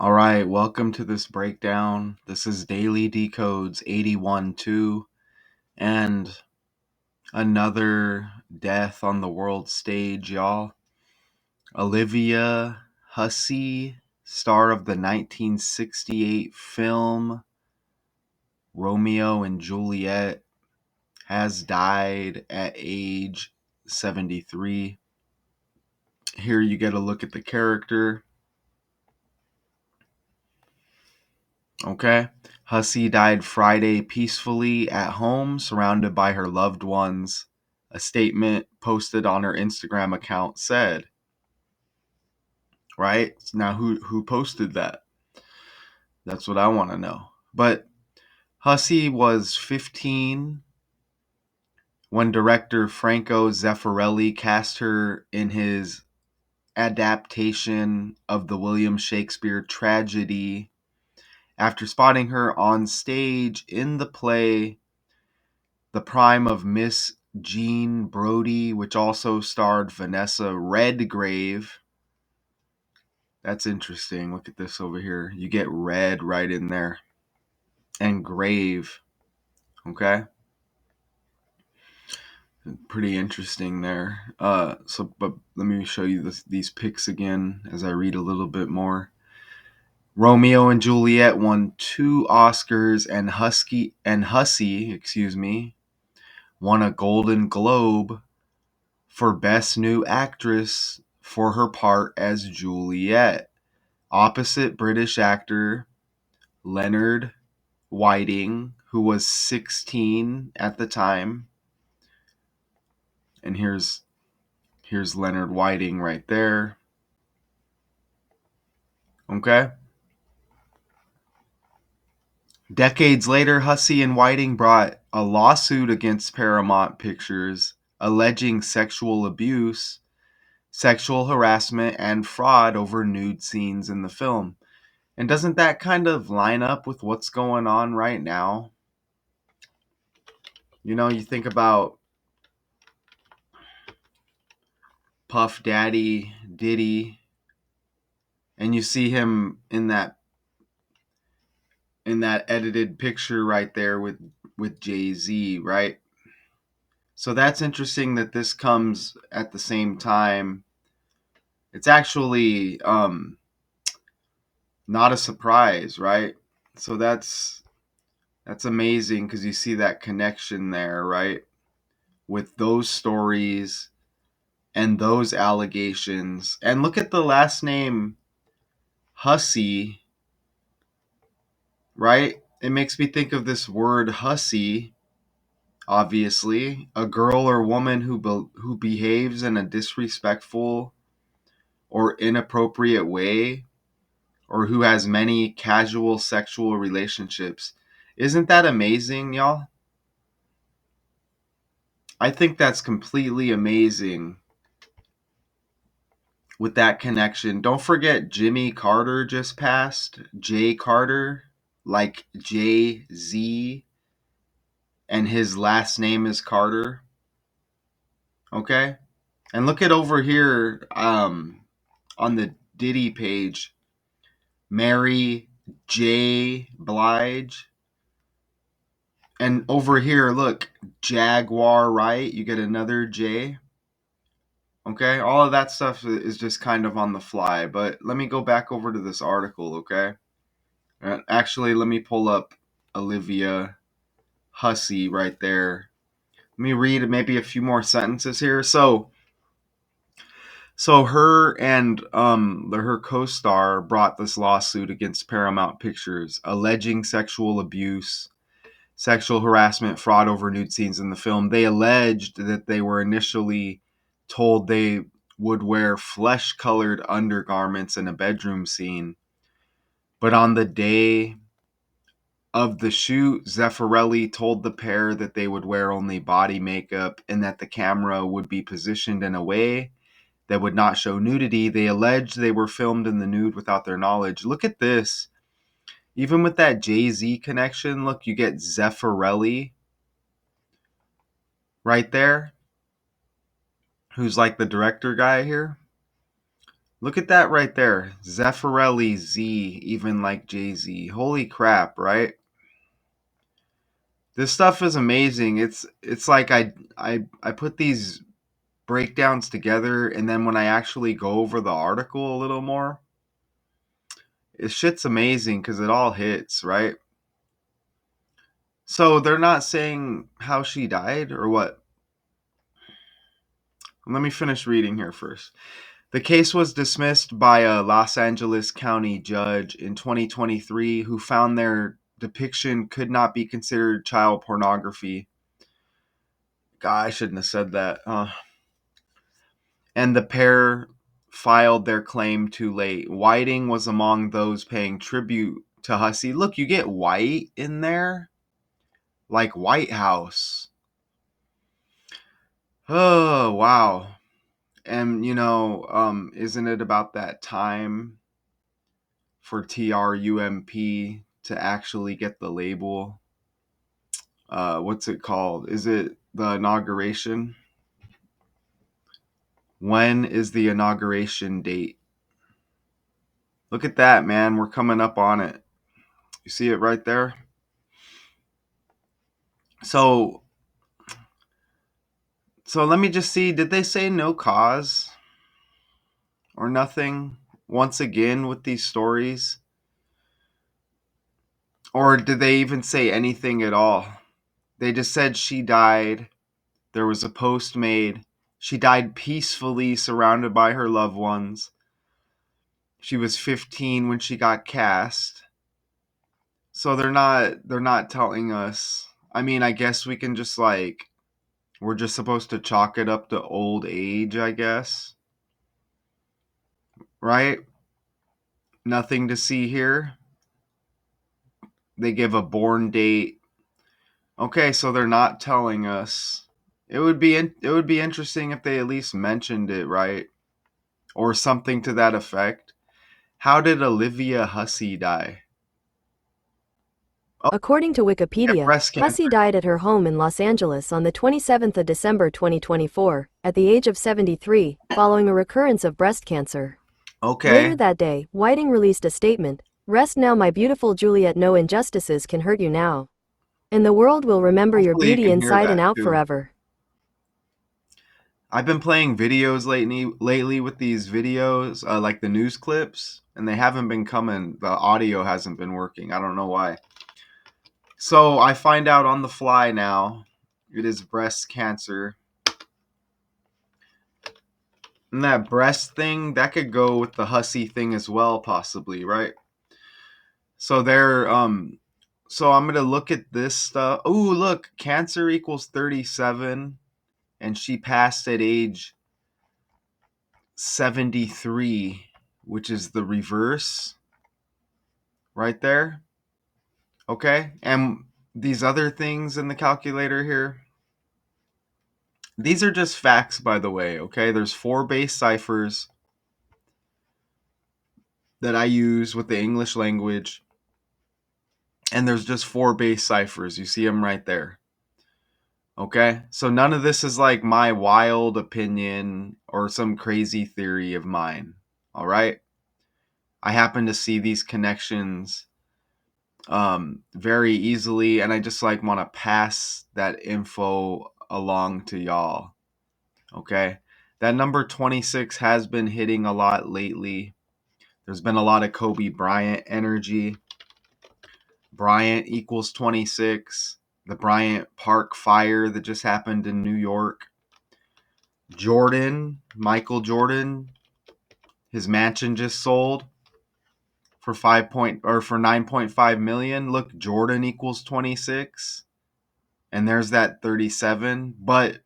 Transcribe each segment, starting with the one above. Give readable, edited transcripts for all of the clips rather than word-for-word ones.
All right, welcome to this breakdown. This is Daily Decodes 81-2 and another death on the world stage, y'all. Olivia Hussey, star of the 1968 film Romeo and Juliet, has died at age 73. Here you get a look at the character. Okay. Hussey died Friday peacefully at home, surrounded by her loved ones. A statement posted on her Instagram account said, right? Now who posted that? That's what I want to know. But Hussey was 15 when director Franco Zeffirelli cast her in his adaptation of the William Shakespeare tragedy after spotting her on stage in the play The Prime of Miss Jean Brodie, which also starred Vanessa Redgrave. That's interesting. Look at this over here. You get red right in there. And grave. Okay? Pretty interesting there. But let me show you these pics again as I read a little bit more. Romeo and Juliet won 2 Oscars, and Hussey, won a Golden Globe for Best New Actress for her part as Juliet, opposite British actor Leonard Whiting, who was 16 at the time. And here's Leonard Whiting right there. Okay? Decades later, Hussey and Whiting brought a lawsuit against Paramount Pictures alleging sexual abuse, sexual harassment, and fraud over nude scenes in the film. And doesn't that kind of line up with what's going on right now? You know, you think about Puff Daddy, Diddy, and you see him in that edited picture right there with Jay-Z, right? So that's interesting that this comes at the same time. It's actually not a surprise, right? So that's amazing because you see that connection there, right? With those stories and those allegations. And look at the last name Hussey, right? It makes me think of this word hussy, obviously, a girl or woman who behaves in a disrespectful or inappropriate way, or who has many casual sexual relationships. Isn't that amazing, y'all? I think that's completely amazing with that connection. Don't forget Jimmy Carter just passed. Jay Carter, like Jay-Z, and his last name is Carter. Okay? And look at over here on the Diddy page, Mary J. Blige. And over here, look, Jaguar Wright. You get another J. Okay? All of that stuff is just kind of on the fly. But let me go back over to this article, okay? Actually, let me pull up Olivia Hussey right there. Let me read maybe a few more sentences here. So her and her co-star brought this lawsuit against Paramount Pictures, alleging sexual abuse, sexual harassment, fraud over nude scenes in the film. They alleged that they were initially told they would wear flesh-colored undergarments in a bedroom scene, but on the day of the shoot, Zeffirelli told the pair that they would wear only body makeup and that the camera would be positioned in a way that would not show nudity. They alleged they were filmed in the nude without their knowledge. Look at this. Even with that Jay-Z connection, look, you get Zeffirelli right there, who's like the director guy here. Look at that right there. Zeffirelli Z, even like Jay-Z. Holy crap, right? This stuff is amazing. It's like I put these breakdowns together, and then when I actually go over the article a little more, shit's amazing because it all hits, right? So they're not saying how she died or what? Let me finish reading here first. The case was dismissed by a Los Angeles County judge in 2023 who found their depiction could not be considered child pornography. God, I shouldn't have said that. And the pair filed their claim too late. Whiting was among those paying tribute to Hussey. Look, you get White in there, like White House. Oh, wow. And, isn't it about that time for TRUMP to actually get the label? What's it called? Is it the inauguration? When is the inauguration date? Look at that, man. We're coming up on it. You see it right there? So, so let me just see. Did they say no cause or nothing once again with these stories? Or did they even say anything at all? They just said she died. There was a post made. She died peacefully surrounded by her loved ones. She was 15 when she got cast. So they're not telling us. I mean, I guess we can just like we're just supposed to chalk it up to old age, I guess. Right? Nothing to see here. They give a born date. Okay, so they're not telling us. It would be interesting if they at least mentioned it, right? Or something to that effect. How did Olivia Hussey die? Oh, According to yeah, Wikipedia, breast cancer. Hussey died at her home in Los Angeles on the 27th of December 2024, at the age of 73, following a recurrence of breast cancer. Later Okay. that day, Whiting released a statement, "Rest now, my beautiful Juliet, no injustices can hurt you now. And the world will remember your Hopefully you beauty can hear inside and that out too. forever." I've been playing videos lately with these videos, like the news clips, and they haven't been coming. The audio hasn't been working. I don't know why. So I find out on the fly now it is breast cancer. And that breast thing, that could go with the hussy thing as well, possibly, right? So so I'm gonna look at this stuff. Oh, look, cancer equals 37, and she passed at age 73, which is the reverse right there. Okay, and these other things in the calculator here, these are just facts, by the way. Okay, there's 4 base ciphers that I use with the English language, and there's just 4 base ciphers. You see them right there. Okay, so none of this is like my wild opinion or some crazy theory of mine. All right, I happen to see these connections very easily, and I just like want to pass that info along to y'all. Okay, that number 26 has been hitting a lot lately. There's been a lot of Kobe Bryant energy. Bryant equals 26. The Bryant Park fire that just happened in New York. Jordan, Michael Jordan, his mansion just sold for 9.5 million. Look, Jordan equals 26, and there's that 37. But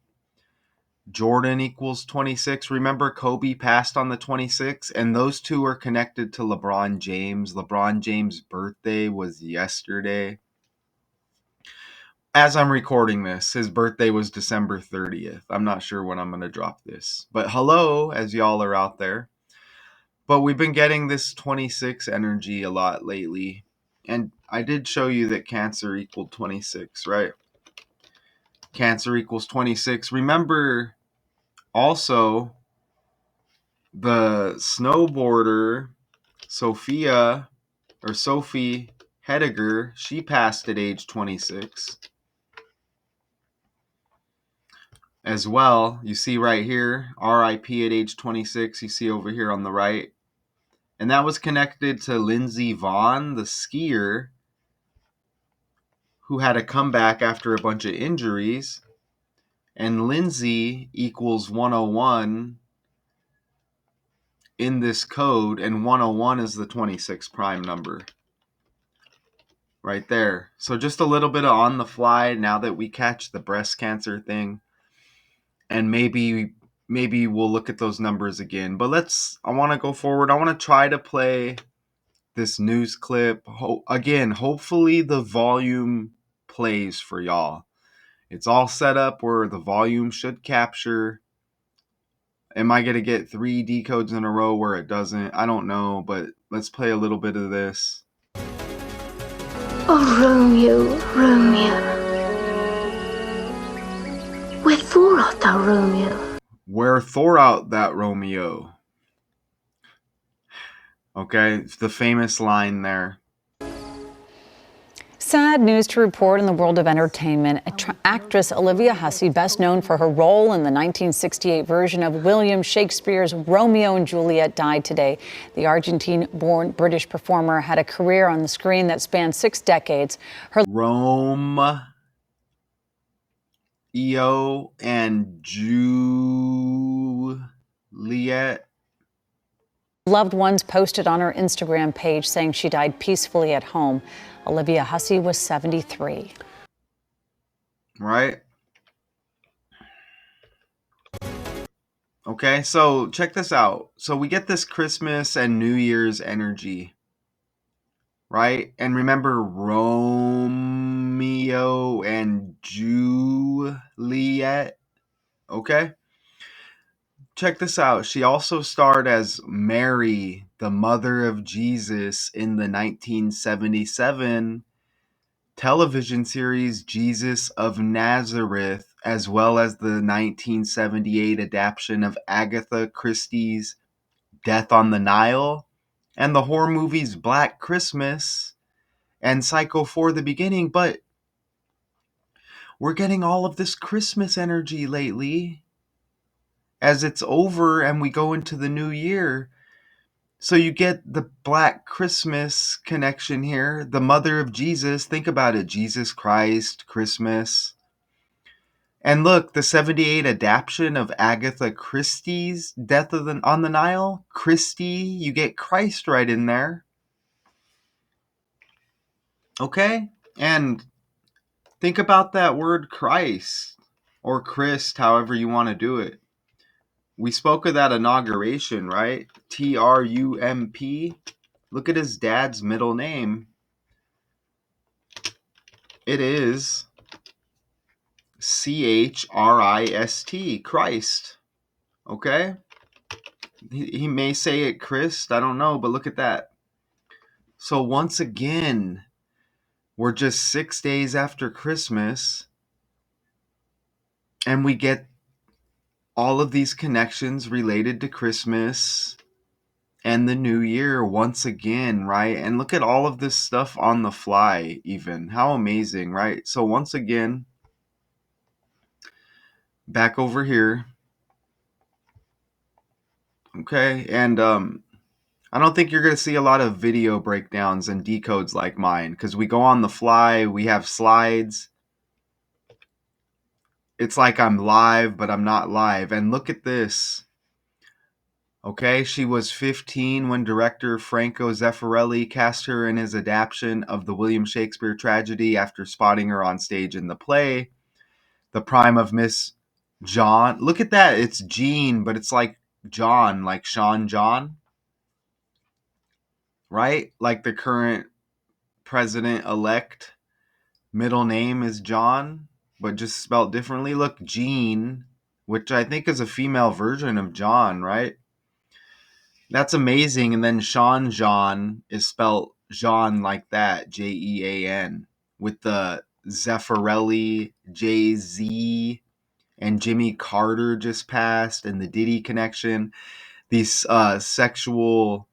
Jordan equals 26. Remember, Kobe passed on the 26, and those two are connected to LeBron James. LeBron James' birthday was yesterday. As I'm recording this, his birthday was December 30th. I'm not sure when I'm going to drop this. But hello, as y'all are out there. But we've been getting this 26 energy a lot lately. And I did show you that Cancer equaled 26, right? Cancer equals 26. Remember also The snowboarder Sophie Hediger, she passed at age 26 as well. You see right here, RIP at age 26. You see over here on the right. And that was connected to Lindsey Vonn, the skier, who had a comeback after a bunch of injuries. And Lindsey equals 101 in this code, and 101 is the 26 prime number. Right there. So just a little bit of on the fly now that we catch the breast cancer thing. And maybe we'll look at those numbers again. But I want to go forward. I want to try to play this news clip. Again, hopefully the volume plays for y'all. It's all set up where the volume should capture. Am I going to get 3 decodes in a row where it doesn't? I don't know, but let's play a little bit of this. Oh, Romeo, Romeo. Wherefore art thou, Romeo? Wherefore art thou, Romeo? Okay, it's the famous line there. Sad news to report in the world of entertainment. Actress Olivia Hussey, best known for her role in the 1968 version of William Shakespeare's Romeo and Juliet, died today. The Argentine-born British performer had a career on the screen that spanned 6 decades. Her Romeo and Juliet. Loved ones posted on her Instagram page saying she died peacefully at home. Olivia Hussey was 73. Right? Okay, so check this out. So we get this Christmas and New Year's energy, right? And remember Romeo and Juliet, okay? Check this out. She also starred as Mary, the mother of Jesus, in the 1977 television series Jesus of Nazareth, as well as the 1978 adaptation of Agatha Christie's Death on the Nile, and the horror movies Black Christmas and Psycho 4: The Beginning. But we're getting all of this Christmas energy lately as it's over and we go into the new year. So you get the Black Christmas connection here. The mother of Jesus, think about it, Jesus Christ, Christmas. And look, the 78 adaptation of Agatha Christie's Death on the Nile, Christie, you get Christ right in there. Okay? And think about that word Christ, or Christ, however you want to do it. We spoke of that inauguration, right? Trump. Look at his dad's middle name. It is Christ, Christ. Okay? He may say it Christ, I don't know, but look at that. So once again, we're just 6 days after Christmas, and we get all of these connections related to Christmas and the new year once again, right? And look at all of this stuff on the fly, even. How amazing, right? So once again, back over here. Okay, and I don't think you're going to see a lot of video breakdowns and decodes like mine, because we go on the fly, we have slides. It's like I'm live, but I'm not live. And look at this. Okay, she was 15 when director Franco Zeffirelli cast her in his adaptation of the William Shakespeare tragedy after spotting her on stage in the play. The prime of Miss John. Look at that. It's Jean, but it's like John, like Sean John. Right? Like the current president-elect. Middle name is John, but just spelled differently. Look, Jean, which I think is a female version of John, right? That's amazing. And then Sean John is spelled Jean like that, Jean, with the Zeffirelli, Jay-Z, and Jimmy Carter just passed, and the Diddy connection. these sexual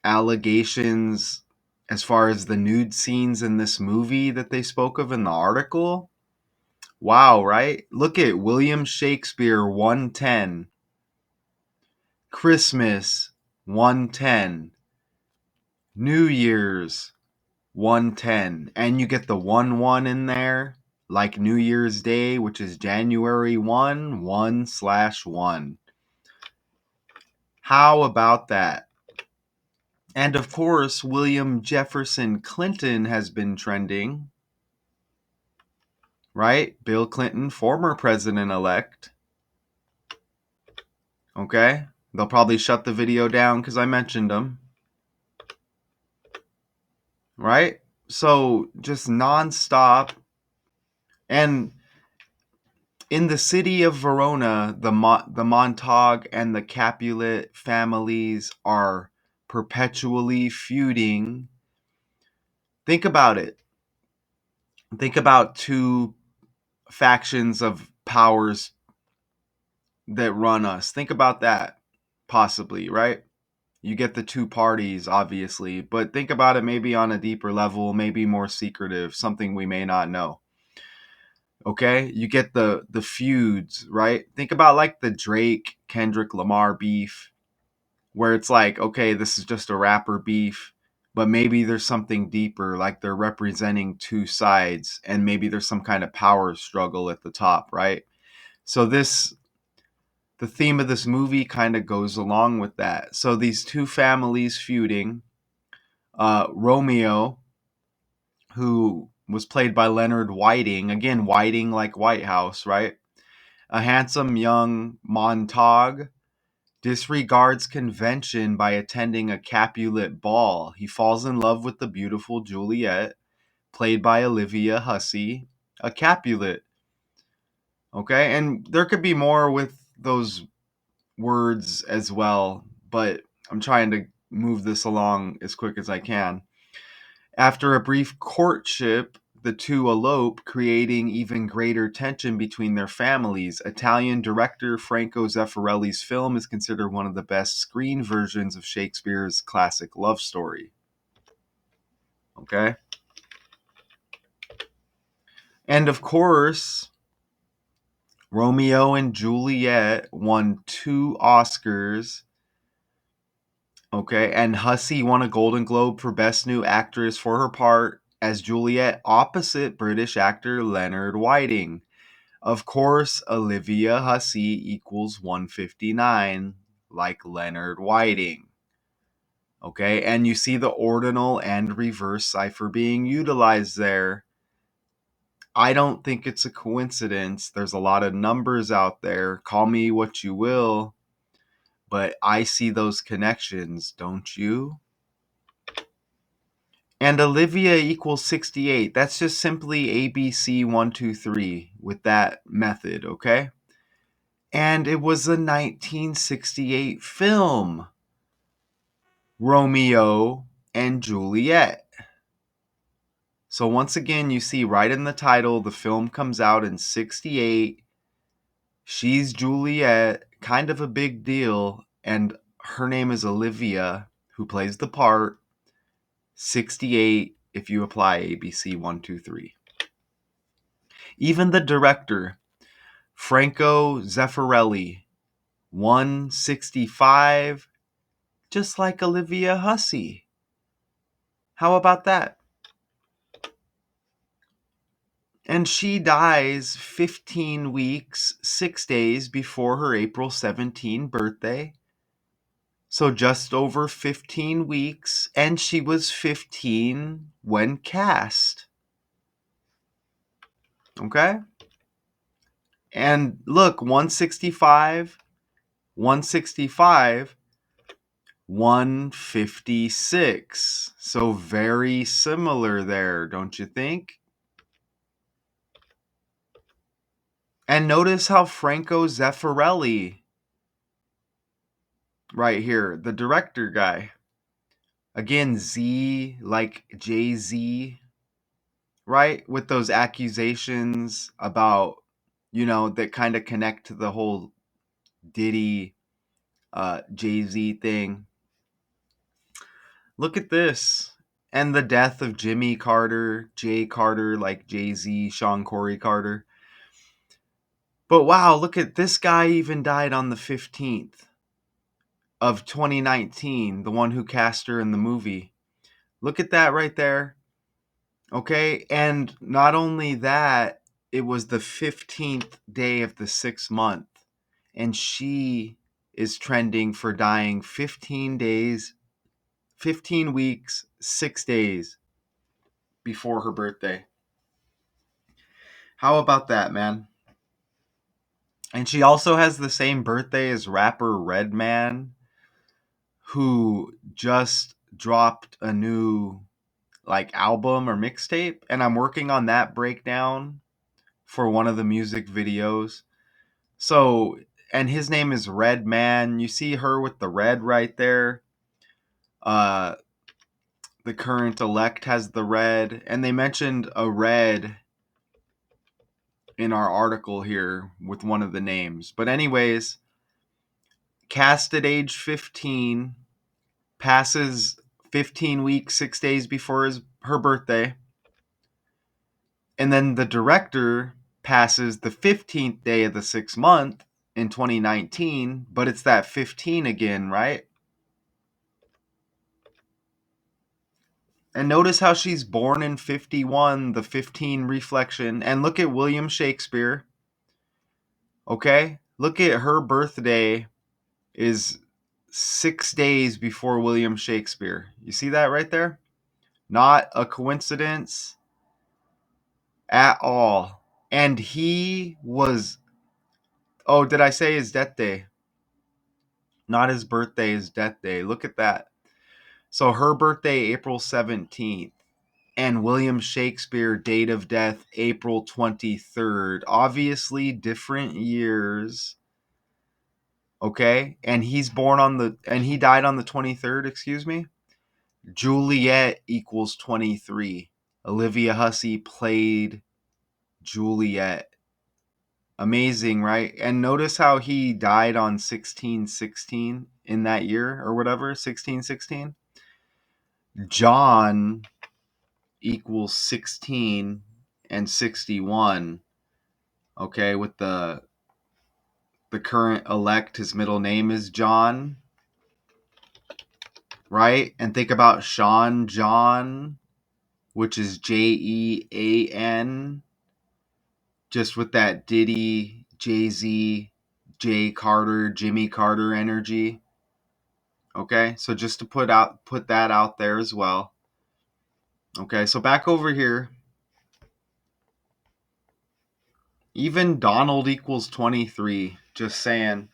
allegations as far as the nude scenes in this movie that they spoke of in the article. Wow, right? Look at William Shakespeare 110, Christmas 110, New Year's 110, and you get the 1 in there, like New Year's Day, which is January 1/1. How about that? And of course, William Jefferson Clinton has been trending, right? Bill Clinton, former president elect. Okay? They'll probably shut the video down because I mentioned him, right? So just nonstop. And in the city of Verona, the Montague and the Capulet families are perpetually feuding. Think about it. Think about two factions of powers that run us. Think about that, possibly, right? You get the two parties, obviously, but think about it maybe on a deeper level, maybe more secretive, something we may not know. Okay, you get the feuds, right? Think about like the Drake Kendrick Lamar beef, where it's like, okay, this is just a rapper beef, but maybe there's something deeper, like they're representing two sides, and maybe there's some kind of power struggle at the top, right? So the theme of this movie kind of goes along with that. So these two families feuding, Romeo, who was played by Leonard Whiting, again, Whiting like White House, right? A handsome young Montague disregards convention by attending a Capulet ball. He falls in love with the beautiful Juliet, played by Olivia Hussey, a Capulet. Okay, and there could be more with those words as well, but I'm trying to move this along as quick as I can. After a brief courtship, the two elope, creating even greater tension between their families. Italian director Franco Zeffirelli's film is considered one of the best screen versions of Shakespeare's classic love story. Okay? And of course, Romeo and Juliet won 2 Oscars. Okay, and Hussey won a Golden Globe for Best New Actress for her part as Juliet opposite British actor Leonard Whiting. Of course, Olivia Hussey equals 159, like Leonard Whiting. Okay, and you see the ordinal and reverse cipher being utilized there. I don't think it's a coincidence. There's a lot of numbers out there. Call me what you will, but I see those connections, don't you? And Olivia equals 68. That's just simply ABC 123 with that method, okay? And it was a 1968 film, Romeo and Juliet. So once again, you see right in the title, the film comes out in 68. She's Juliet, kind of a big deal, and her name is Olivia, who plays the part. 68 if you apply ABC 123. Even the director, Franco Zeffirelli, 165, just like Olivia Hussey. How about that? And she dies 15 weeks, 6 days before her April 17 birthday. So just over 15 weeks, and she was 15 when cast. Okay? And look, 165, 165, 156. So very similar there, don't you think? And notice how Franco Zeffirelli, right here, the director guy, again, Z like Jay-Z, right? With those accusations about, that kind of connect to the whole Diddy Jay-Z thing. Look at this. And the death of Jimmy Carter, Jay Carter, like Jay-Z, Sean Corey Carter. But wow, look at this guy even died on the 15th of 2019, the one who cast her in the movie. Look at that right there. Okay, and not only that, it was the 15th day of the 6th month, and she is trending for dying 15 days, 15 weeks, 6 days before her birthday. How about that, man? And she also has the same birthday as rapper Redman, who just dropped a new like album or mixtape, and I'm working on that breakdown for one of the music videos. So, and his name is Redman. You see her with the red right there. Uh the current elect has the red, and they mentioned a red in our article here with one of the names. But anyways, cast at age 15, passes 15 weeks, 6 days before her birthday. And then the director passes the 15th day of the 6th month in 2019, but it's that 15 again, right? And notice how she's born in 51, the 15 reflection. And look at William Shakespeare. Okay? Look at her birthday is 6 days before William Shakespeare. You see that right there? Not a coincidence at all. And he was, oh, did I say his death day? Not his birthday, his death day. Look at that. So her birthday, April 17th. And William Shakespeare, date of death, April 23rd. Obviously different years. Okay? And he died on the 23rd, excuse me. Juliet equals 23. Olivia Hussey played Juliet. Amazing, right? And notice how he died on 1616 in that year or whatever, 1616. John equals 16 and 61. Okay, with the current elect, his middle name is John, right? And think about Sean John, which is Jean, just with that Diddy, Jay-Z, Jay Carter, Jimmy Carter energy. Okay, so just to put that out there as well. Okay, so back over here. Even Donald equals 23, just saying.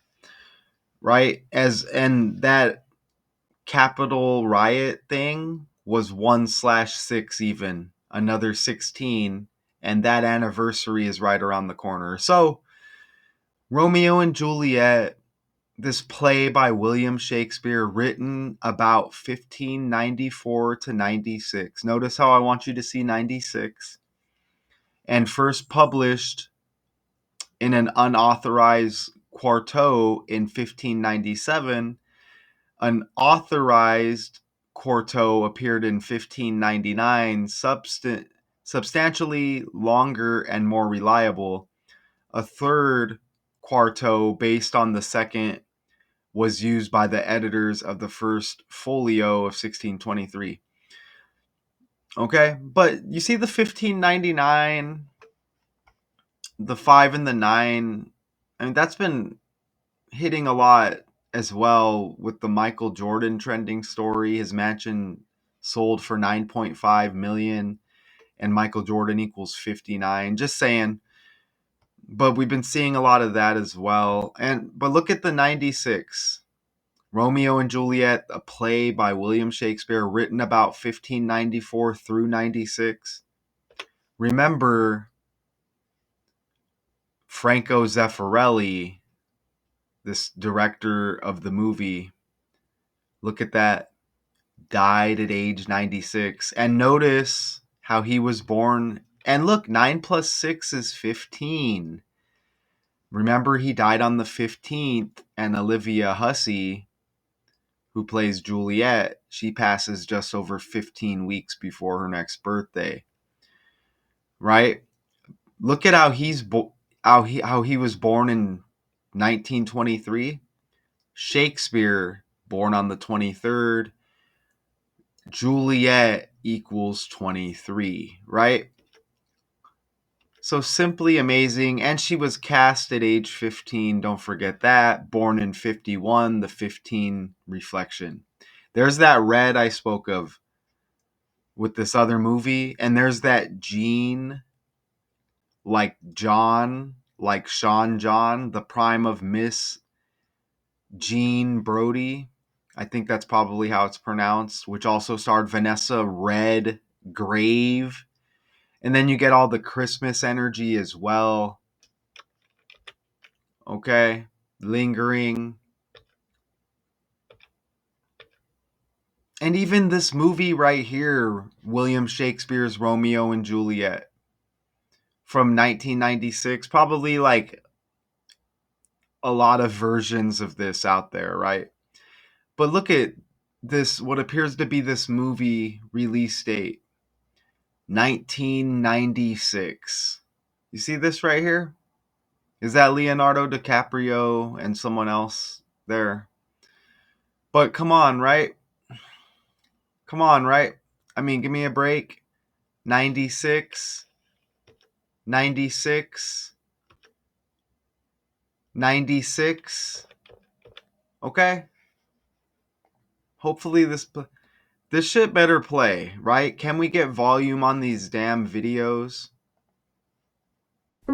Right? And that Capitol riot thing was 1/6 even, another 16, and that anniversary is right around the corner. So, Romeo and Juliet, this play by William Shakespeare, written about 1594 to 96. Notice how I want you to see 96. And first published in an unauthorized quarto in 1597. An authorized quarto appeared in 1599, substantially longer and more reliable. A third quarto, based on the second, was used by the editors of the first folio of 1623. Okay, but you see the 1599, the 5 and the 9, I mean, that's been hitting a lot as well with the Michael Jordan trending story. His mansion sold for 9.5 million and Michael Jordan equals 59. Just saying. But we've been seeing a lot of that as well. But look at the 96. Romeo and Juliet, a play by William Shakespeare written about 1594 through 96. Remember Franco Zeffirelli, this director of the movie. Look at that. Died at age 96. And notice how he was born. And look, 9 plus 6 is 15. Remember, he died on the 15th. And Olivia Hussey, who plays Juliet, she passes just over 15 weeks before her next birthday. Right? Look at how how he was born in 1923. Shakespeare born on the 23rd. Juliet equals 23, right? So simply amazing. And she was cast at age 15. Don't forget that. Born in 51, the 15 reflection. There's that red I spoke of with this other movie. And there's that Jean, like John, like Sean John, the prime of Miss Jean Brody. I think that's probably how it's pronounced, which also starred Vanessa Redgrave. And then you get all the Christmas energy as well. Okay? Lingering. And even this movie right here, William Shakespeare's Romeo and Juliet from 1996, probably like a lot of versions of this out there, right? But look at this, what appears to be this movie release date, 1996. You see this right here? Is that Leonardo DiCaprio and someone else there? But come on, right? Come on, right? I mean, give me a break. 96, 96, 96. Okay? Hopefully this shit better play, right? Can we get volume on these damn videos?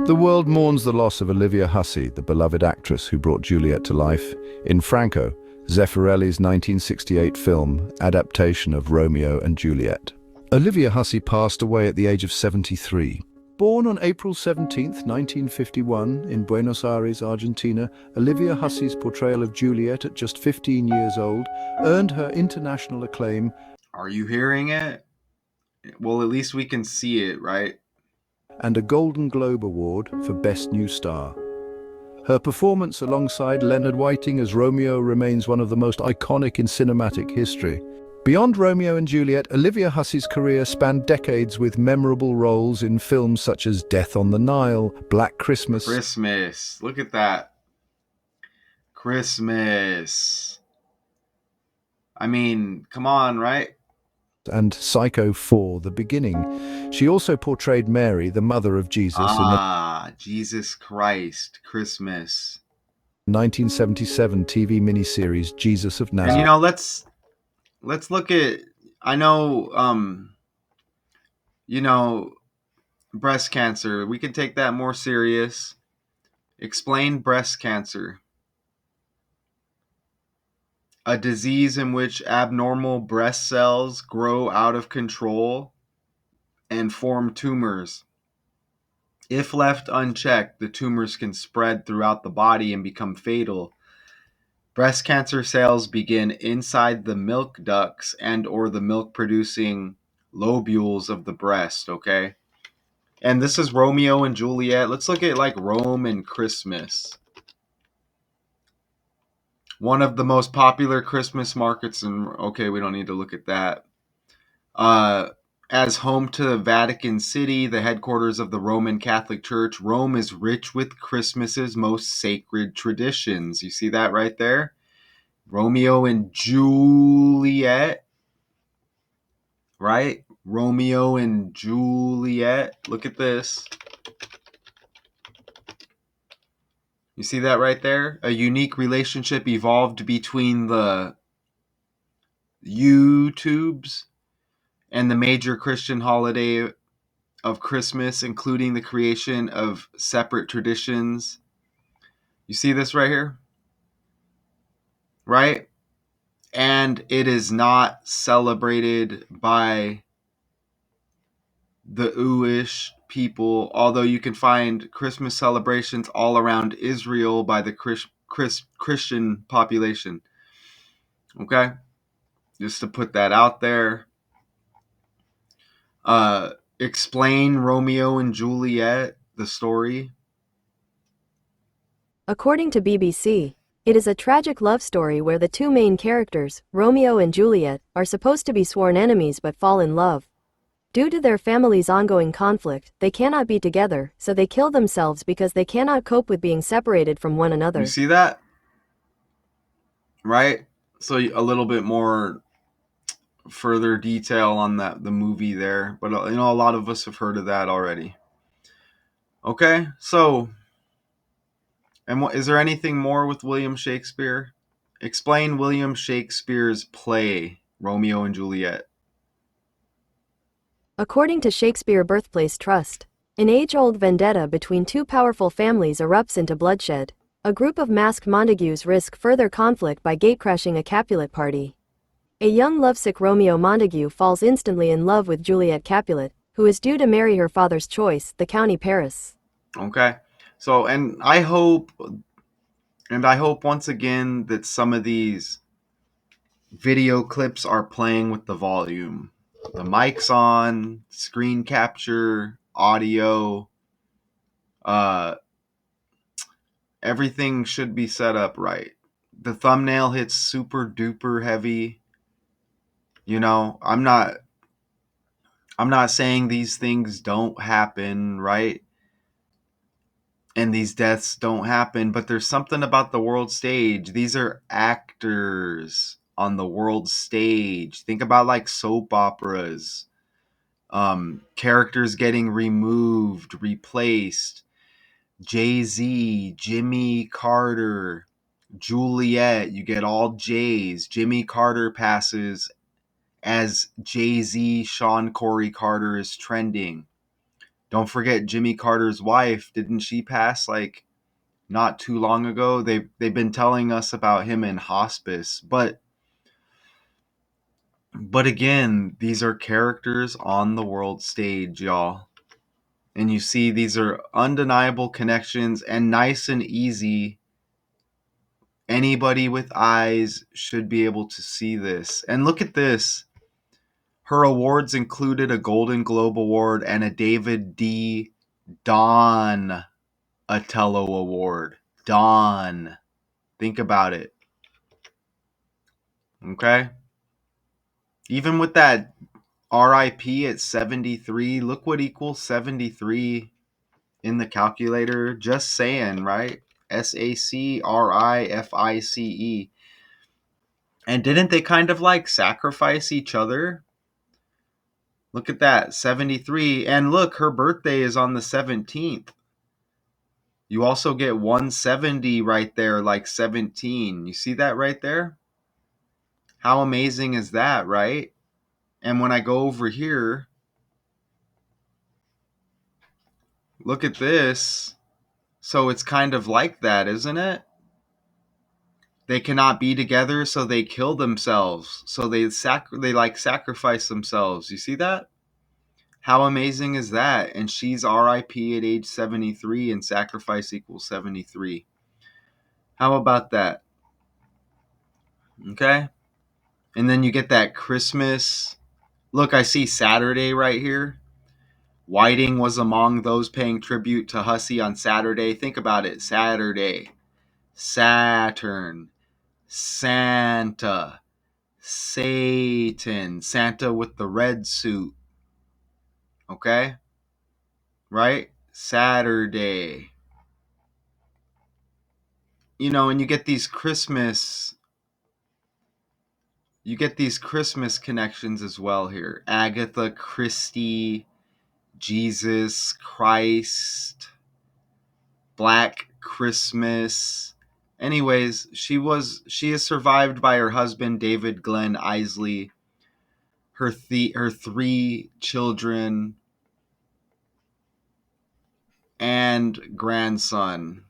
The world mourns the loss of Olivia Hussey, the beloved actress who brought Juliet to life in Franco, Zeffirelli's 1968 film adaptation of Romeo and Juliet. Olivia Hussey passed away at the age of 73. Born on April 17, 1951, in Buenos Aires, Argentina, Olivia Hussey's portrayal of Juliet at just 15 years old earned her international acclaim. Are you hearing it? Well, at least we can see it, right? And a Golden Globe Award for Best New Star. Her performance alongside Leonard Whiting as Romeo remains one of the most iconic in cinematic history. Beyond Romeo and Juliet, Olivia Hussey's career spanned decades with memorable roles in films such as Death on the Nile, Black Christmas. Look at that. Christmas. I mean, come on, right? And Psycho 4, The Beginning. She also portrayed Mary, the mother of Jesus, in the Jesus Christ, Christmas. 1977 TV miniseries Jesus of Nazareth. And you know, let's look at, I know, you know, breast cancer. We can take that more serious. Explain breast cancer. A disease in which abnormal breast cells grow out of control and form tumors. If left unchecked, the tumors can spread throughout the body and become fatal. Breast cancer cells begin inside the milk ducts and or the milk producing lobules of the breast, okay? And this is Romeo and Juliet. Let's look at like Rome and Christmas. One of the most popular Christmas markets in, okay, we don't need to look at that. As home to the Vatican City, the headquarters of the Roman Catholic Church, Rome is rich with Christmas's most sacred traditions. You see that right there? Romeo and Juliet, right? Romeo and Juliet. Look at this. You see that right there? A unique relationship evolved between the YouTubes and the major Christian holiday of Christmas, including the creation of separate traditions. You see this right here? Right? And it is not celebrated by the Jewish people, although you can find Christmas celebrations all around Israel by the Christian population. Okay? Just to put that out there. Explain Romeo and Juliet, the story. According to BBC, It is a tragic love story where the two main characters, Romeo and Juliet, are supposed to be sworn enemies but fall in love. Due to their family's ongoing conflict, they cannot be together, so they kill themselves because they cannot cope with being separated from one another. You see that? Right? So a little bit more further detail on the movie there, but a lot of us have heard of that already. Okay, so, and is there anything more with William Shakespeare? Explain William Shakespeare's play Romeo and Juliet. According to Shakespeare Birthplace Trust, an age-old vendetta between two powerful families erupts into bloodshed. A group of masked Montagues risk further conflict by gatecrashing a Capulet party. A young lovesick Romeo Montague falls instantly in love with Juliet Capulet, who is due to marry her father's choice, the County Paris. Okay, so and I hope once again that some of these video clips are playing with the volume. The mic's on, screen capture, audio, everything should be set up right. The thumbnail hits super duper heavy. I'm not saying these things don't happen, right? And these deaths don't happen, but there's something about the world stage. These are actors on the world stage. Think about like soap operas. Characters getting removed, replaced. Jay-Z, Jimmy Carter, Juliet, you get all J's. Jimmy Carter passes as Jay-Z, Sean Corey Carter is trending. Don't forget Jimmy Carter's wife. Didn't she pass like not too long ago? They've been telling us about him in hospice. But again, these are characters on the world stage, y'all. And you see these are undeniable connections and nice and easy. Anybody with eyes should be able to see this. And look at this. Her awards included a Golden Globe Award and a David D. Donatello Award. Don. Think about it. Okay? Even with that RIP at 73, look what equals 73 in the calculator. Just saying, right? SACRIFICE. And didn't they kind of like sacrifice each other? Look at that, 73. And look, her birthday is on the 17th. You also get 170 right there, like 17. You see that right there? How amazing is that, right? And when I go over here, look at this. So it's kind of like that, isn't it? They cannot be together, so they kill themselves. So they sacrifice themselves. You see that? How amazing is that? And she's RIP at age 73 and sacrifice equals 73. How about that? Okay. And then you get that Christmas. Look, I see Saturday right here. Whiting was among those paying tribute to Hussey on Saturday. Think about it. Saturday. Saturn. Santa. Satan. Santa with the red suit. Okay? Right? Saturday. And you get these Christmas connections as well here. Agatha Christie, Jesus Christ, Black Christmas. Anyways, she is survived by her husband David Glenn Isley, her 3 children and grandson.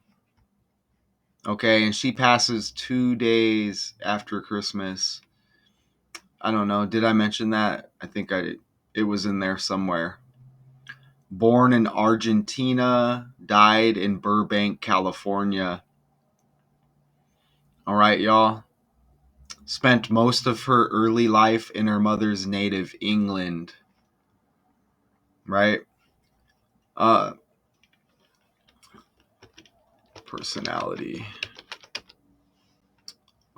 Okay, and she passes 2 days after Christmas. I don't know. Did I mention that? I think I did. It was in there somewhere. Born in Argentina, died in Burbank, California. All right, y'all. Spent most of her early life in her mother's native England. Right? Personality.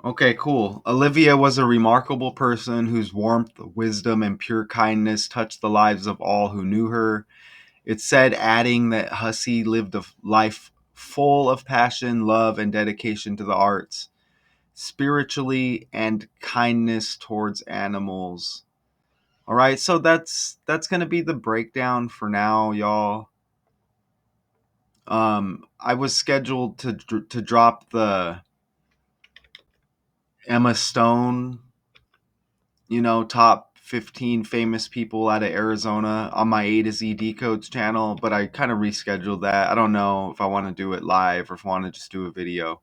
Okay, cool. Olivia was a remarkable person whose warmth, wisdom, and pure kindness touched the lives of all who knew her. It said, adding that Hussey lived a life full of passion, love, and dedication to the arts, spiritually, and kindness towards animals. All right, so that's gonna be the breakdown for now, y'all. I was scheduled to drop the Emma Stone, top 15 famous people out of Arizona on my A to Z Decodes channel, but I kind of rescheduled that. I don't know if I want to do it live or if I want to just do a video.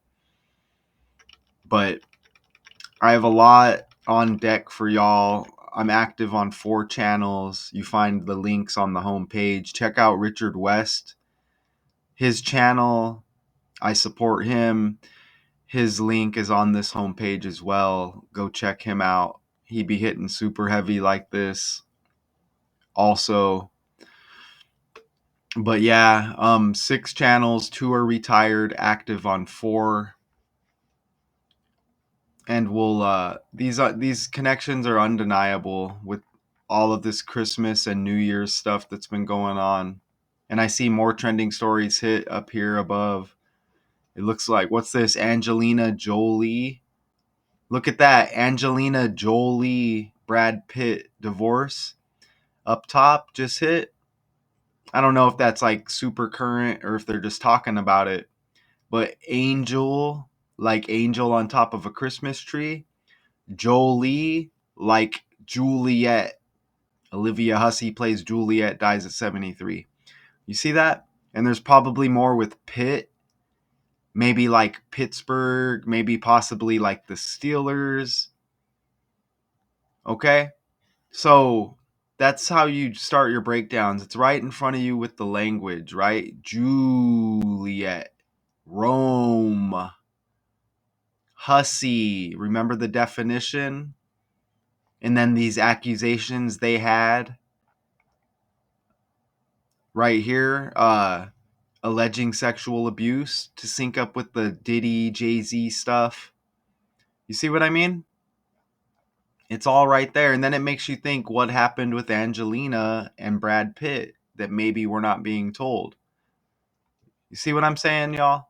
But I have a lot on deck for y'all. I'm active on 4 channels. You find the links on the homepage. Check out Richard West, his channel. I support him. His link is on this homepage as well. Go check him out. He be hitting super heavy like this also. But yeah, 6 channels, 2 are retired, active on 4. And these connections are undeniable with all of this Christmas and New Year's stuff that's been going on. And I see more trending stories hit up here above. It looks like, what's this? Angelina Jolie. Look at that. Angelina Jolie, Brad Pitt divorce up top just hit. I don't know if that's like super current or if they're just talking about it. But Angel, like angel on top of a Christmas tree. Jolie, like Juliet. Olivia Hussey plays Juliet, dies at 73. You see that? And there's probably more with Pitt. Maybe like Pittsburgh, maybe possibly like the Steelers. Okay? So that's how you start your breakdowns. It's right in front of you with the language, right? Juliet, Rome, Hussey. Remember the definition? And then these accusations they had right here, alleging sexual abuse to sync up with the Diddy, Jay-Z stuff. You see what I mean? It's all right there. And then it makes you think what happened with Angelina and Brad Pitt that maybe we're not being told. You see what I'm saying, y'all?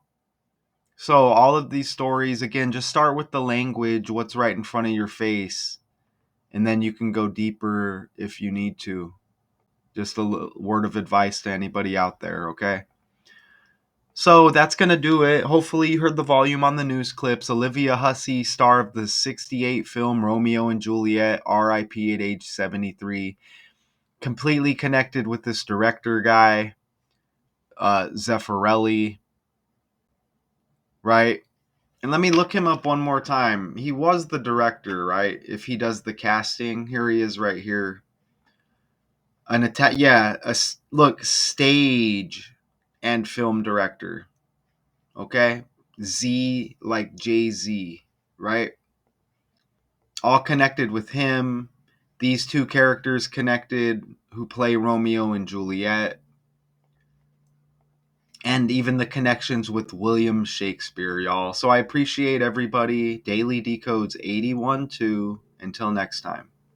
So all of these stories, again, just start with the language, what's right in front of your face, and then you can go deeper if you need to. Just a word of advice to anybody out there, okay? So that's going to do it. Hopefully you heard the volume on the news clips. Olivia Hussey, star of the 1968 film Romeo and Juliet, RIP at age 73. Completely connected with this director guy, Zeffirelli, right? And let me look him up one more time. He was the director, right? If he does the casting, here he is right here. Look, stage and film director. Okay? Z like Jay-Z, right? All connected with him. These 2 characters connected who play Romeo and Juliet. And even the connections with William Shakespeare, y'all. So I appreciate everybody. Daily Decodes 81-2. Until next time.